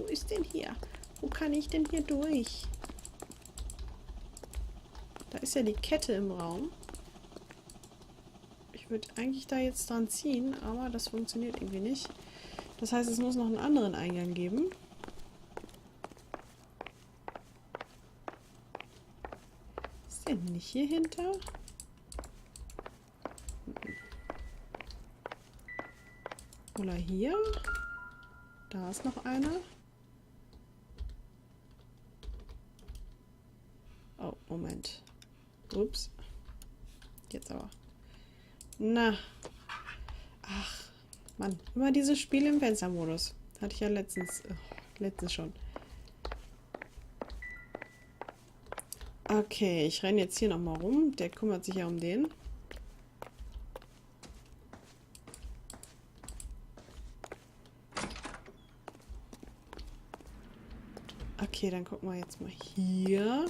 Wo ist denn hier? Wo kann ich denn hier durch? Da ist ja die Kette im Raum. Ich würde eigentlich da jetzt dran ziehen, aber das funktioniert irgendwie nicht. Das heißt, es muss noch einen anderen Eingang geben. Ist der nicht hier hinter? Oder hier? Da ist noch einer. Oh, Moment. Ups. Jetzt aber. Na. Ach, Mann. Immer dieses Spiel im Fenstermodus. Hatte ich ja letztens schon. Okay, ich renne jetzt hier nochmal rum. Der kümmert sich ja um den. Okay, dann gucken wir jetzt mal hier.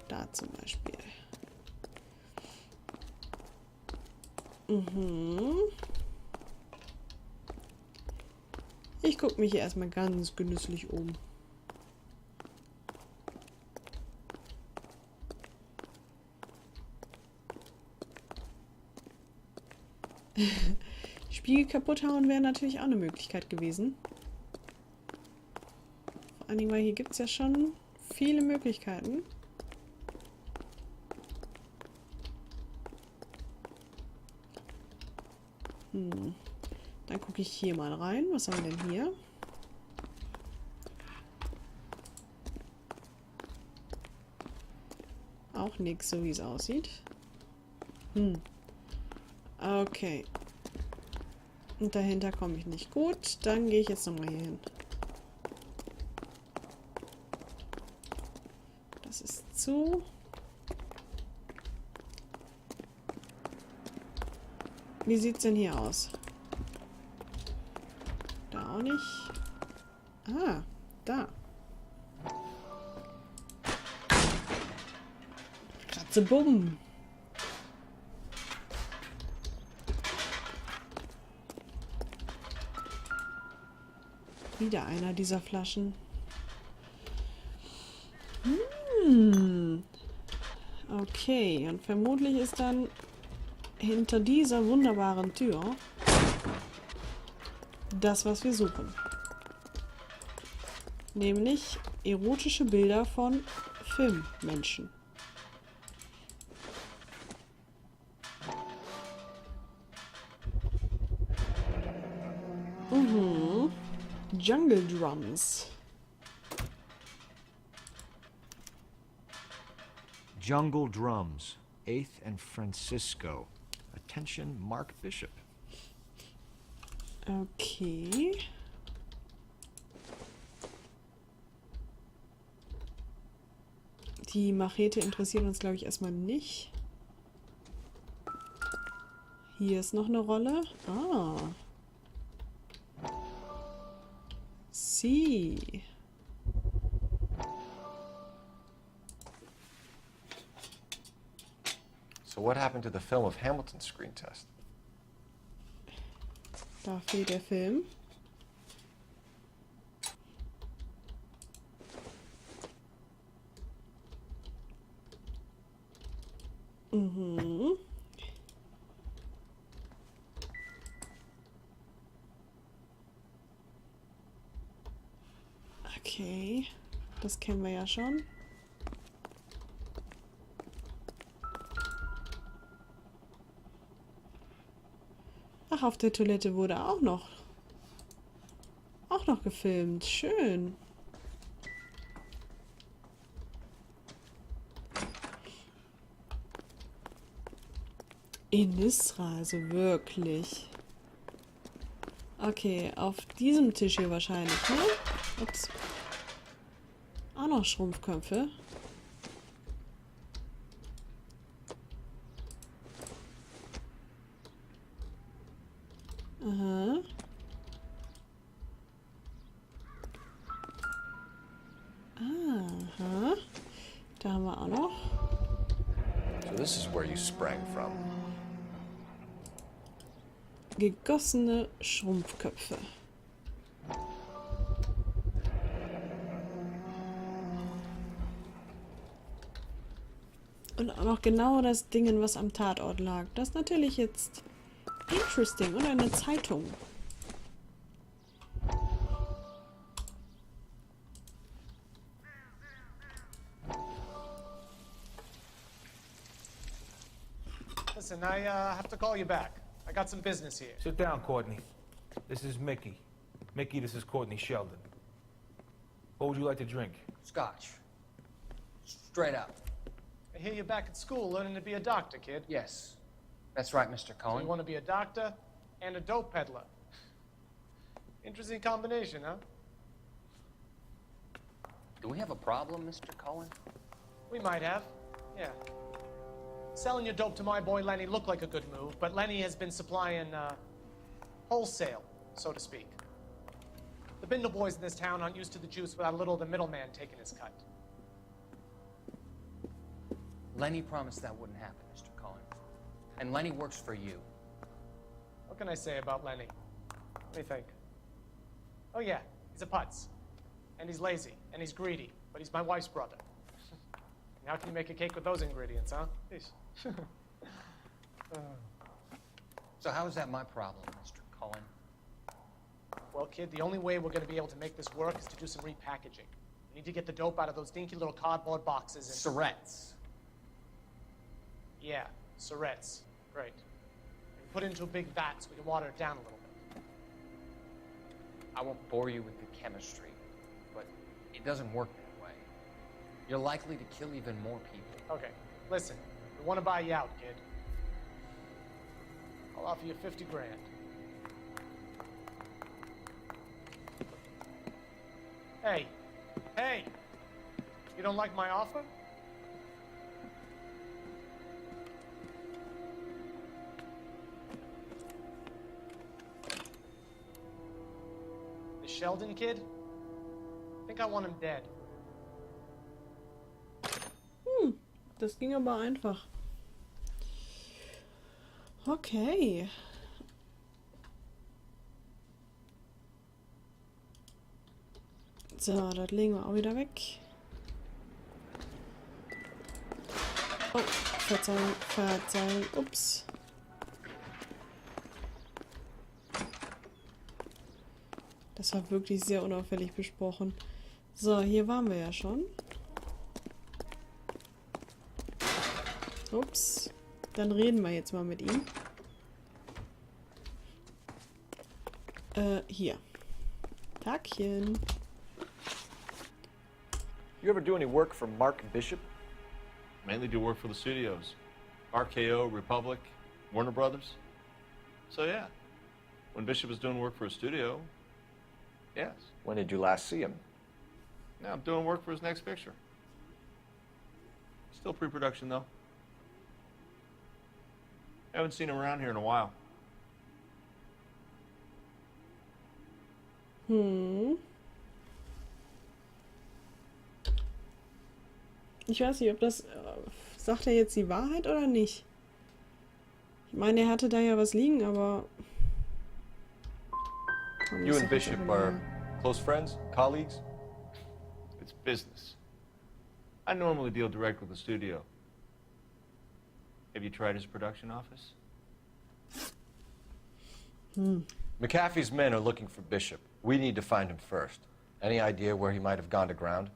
Da zum Beispiel. Ich gucke mich hier erstmal ganz genüsslich um. Spiegel kaputt hauen wäre natürlich auch eine Möglichkeit gewesen. Vor allen Dingen, weil hier gibt es ja schon viele Möglichkeiten. Dann gucke ich hier mal rein. Was haben wir denn hier? Auch nichts, so wie es aussieht. Okay. Und dahinter komme ich nicht. Gut, dann gehe ich jetzt nochmal hier hin. Das ist zu. Wie sieht es denn hier aus? Da auch nicht. Ah, da. Ratzebumm. Wieder einer dieser Flaschen. Okay, und vermutlich ist dann hinter dieser wunderbaren Tür das, was wir suchen. Nämlich erotische Bilder von Filmmenschen. Jungle Drums. Jungle Drums, 8th and Francisco. Attention, Mark Bishop. Okay. Die Machete interessiert uns, glaube ich, erstmal nicht. Hier ist noch eine Rolle. Ah. Sie. So what happened to the film of Hamilton's screen test? Da fehlt der Film. Okay, das kennen wir ja schon. Ach, auf der Toilette wurde auch noch gefilmt. Schön. In Israel, also wirklich. Okay, auf diesem Tisch hier wahrscheinlich, ne? Ups. Auch noch Schrumpfköpfe. Aha. Aha. Da haben wir auch noch. So this is where you sprang from. Gegossene Schrumpfköpfe. Und auch noch genau das Ding, was am Tatort lag. Das ist natürlich jetzt interesting. Und eine Zeitung. Listen, I have to call you back. I got some business here. Sit down, Courtney. This is Mickey. Mickey, this is Courtney Sheldon. What would you like to drink? Scotch. Straight up. I hear you're back at school learning to be a doctor, kid. Yes. That's right, Mr. So Cohen. you want to be a doctor and a dope peddler. Interesting combination, huh? Do we have a problem, Mr. Cohen? We might have, yeah. Selling your dope to my boy Lenny looked like a good move, but Lenny has been supplying, wholesale, so to speak. The Bindle boys in this town aren't used to the juice without a little of the middleman taking his cut. Lenny promised that wouldn't happen, Mr. Cohen. And Lenny works for you. What can I say about Lenny? Let me think. Oh yeah, he's a putz. And he's lazy, and he's greedy, but he's my wife's brother. And how can you make a cake with those ingredients, huh? Jeez. So how is that my problem, Mr. Cohen? Well, kid, the only way we're going to be able to make this work is to do some repackaging. We need to get the dope out of those dinky little cardboard boxes and... Surrettes. Yeah, Surrettes. Great. And put it into a big vat so we can water it down a little bit. I won't bore you with the chemistry, but it doesn't work that way. You're likely to kill even more people. Okay, listen. We want to buy you out, kid. I'll offer you 50 grand. Hey. Hey! You don't like my offer? The Sheldon kid? I think I want him dead. Das ging aber einfach. Okay. So, das legen wir auch wieder weg. Oh, Verzeihung, Verzeihung, ups. Das war wirklich sehr unauffällig besprochen. So, hier waren wir ja schon. Ups. Dann reden wir jetzt mal mit ihm. Hier. Tagchen. You ever do any work for Mark Bishop? Mainly do work for the studios. RKO, Republic, Warner Brothers. So yeah, when Bishop was doing work for a studio, yes. When did you last see him? Now I'm doing work for his next picture. Still pre-production though. Haven't seen him around here in a while. Ich weiß nicht, ob das... sagt er jetzt die Wahrheit oder nicht? Ich meine, er hatte da ja was liegen, aber... Komm, You and Bishop are close friends, colleagues? It's business. I normally deal direct with the studio. Have you tried his production office? McAfee's men are looking for Bishop. We need to find him first. Any idea where he might have gone to ground?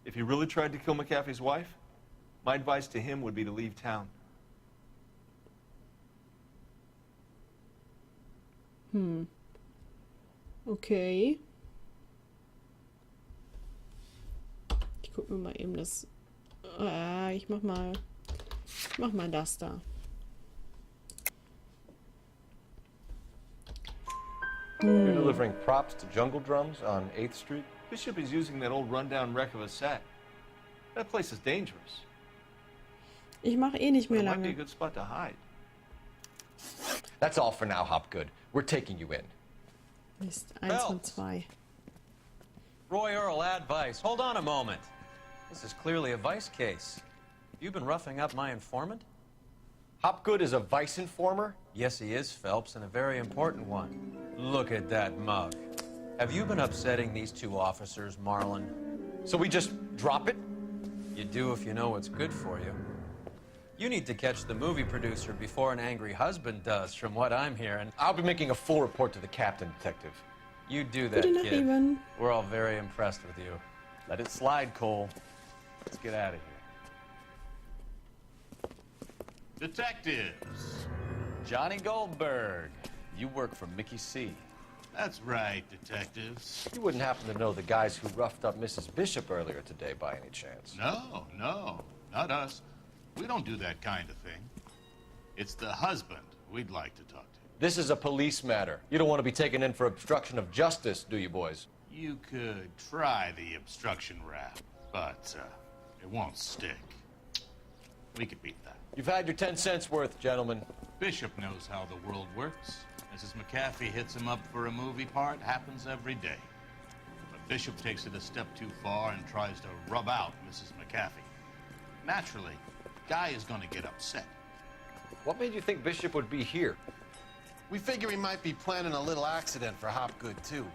If he really tried to kill McAfee's wife, my advice to him would be to leave town. Okay. Ich guck mir mal eben das... ich mach mal das da. You're delivering props to Jungle Drums on 8th Street? Bishop is using that old rundown wreck of a set. That place is dangerous. Ich mache eh nicht But mehr it might be a lange. good spot to hide. That's all for now, Hopgood. We're taking you in. Mist, 1 von 2. Roy Earl, advice. Hold on a moment. This is clearly a vice case. You've been roughing up my informant? Hopgood is a vice informer? Yes, he is, Phelps, and a very important one. Look at that mug. Have you been upsetting these two officers, Marlin? So we just drop it? You do if you know what's good for you. You need to catch the movie producer before an angry husband does, from what I'm hearing. I'll be making a full report to the captain, Detective. You do that, Gute Nacht, kid. Ivan. We're all very impressed with you. Let it slide, Cole. Let's get out of here. Detectives. Johnny Goldberg. You work for Mickey C. That's right, detectives. You wouldn't happen to know the guys who roughed up Mrs. Bishop earlier today by any chance? No, not us. We don't do that kind of thing. It's the husband we'd like to talk to. This is a police matter. You don't want to be taken in for obstruction of justice, do you, boys? You could try the obstruction rap, but it won't stick. We could beat that. You've had your 10 cents worth, gentlemen. Bishop knows how the world works. Mrs. McAfee hits him up for a movie part, happens every day. But Bishop takes it a step too far and tries to rub out Mrs. McAfee. Naturally, Guy is going to get upset. What made you think Bishop would be here? We figure he might be planning a little accident for Hopgood, too.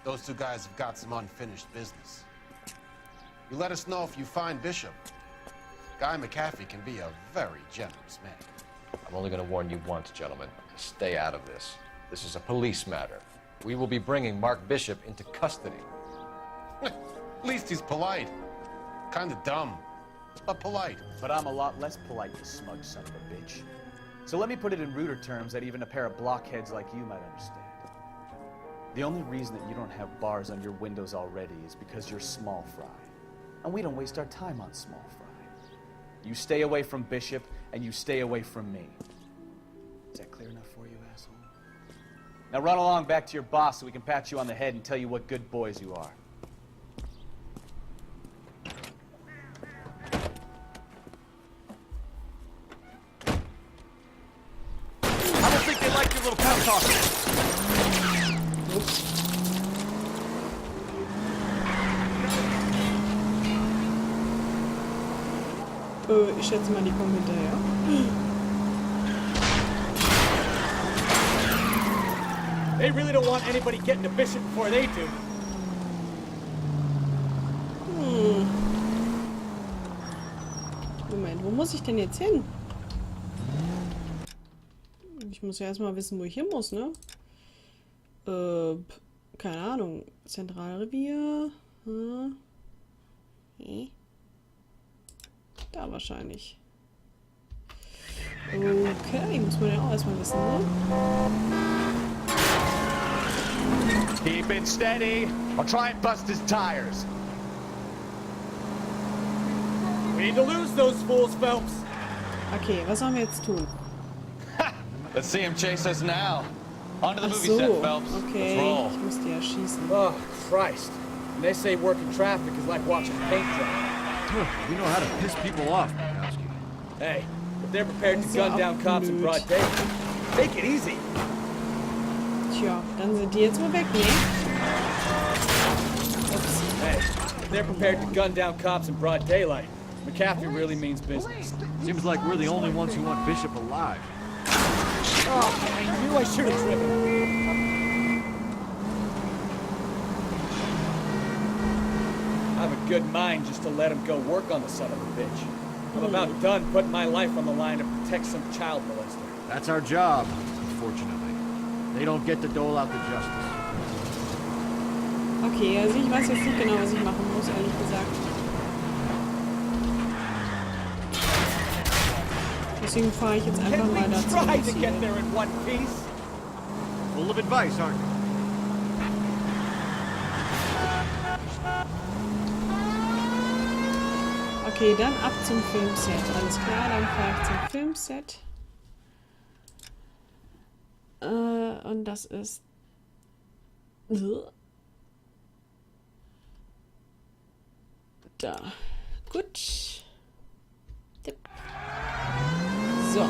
Those two guys have got some unfinished business. You let us know if you find Bishop. Guy McAfee can be a very generous man. I'm only going to warn you once, gentlemen. Stay out of this. This is a police matter. We will be bringing Mark Bishop into custody. At least he's polite. Kind of dumb, but polite. But I'm a lot less polite, you smug son of a bitch. So let me put it in ruder terms that even a pair of blockheads like you might understand. The only reason that you don't have bars on your windows already is because you're small fry. And we don't waste our time on small fry. You stay away from Bishop, and you stay away from me. Is that clear enough for you, asshole? Now run along back to your boss so we can pat you on the head and tell you what good boys you are. I don't think they like your little pep talk. Ich schätze mal, die kommen hinterher. They really don't want anybody getting to Bishop before they do. Moment, wo muss ich denn jetzt hin? Ich muss ja erstmal wissen, wo ich hin muss, ne? Keine Ahnung. Zentralrevier. Da wahrscheinlich. Okay, muss man ja auch erstmal wissen, ne? Keep it steady. I'll try and bust his tires. We need to lose those fools, Phelps. Okay, was sollen wir jetzt tun? Let's see him chase us now. On to the Ach movie so, set, Phelps. okay, Let's roll. ich musste ja schießen. Oh, Christ. And they say working traffic is like watching paint dry. We know how to piss people off, Mikowski. Hey, if they're prepared to Das ist ja gun down auch cops in blöd. broad daylight, take it easy. Tja, dann sind die jetzt wohl weg, ne? Ups. Hey, if they're prepared to gun down cops in broad daylight, McAfee really means business. Seems like we're the only ones who want Bishop alive. Oh, I knew I should have driven. I have a good mind just to let him go work on the son of a bitch. I'm about done putting my life on the line to protect some child molester. That's our job, unfortunately. They don't get to dole out the justice. Okay, also ich weiß jetzt nicht genau, was ich machen muss, ehrlich gesagt. Deswegen fahre ich jetzt einfach Can we mal dazu. try to get there in one piece? Full of advice, aren't you? Okay, dann ab zum Filmset. Alles klar, dann fahre ich zum Filmset. Und das ist... Da. Gut. Tipp. So.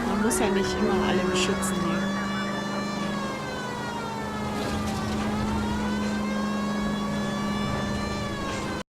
Man muss ja nicht immer alle beschützen hier.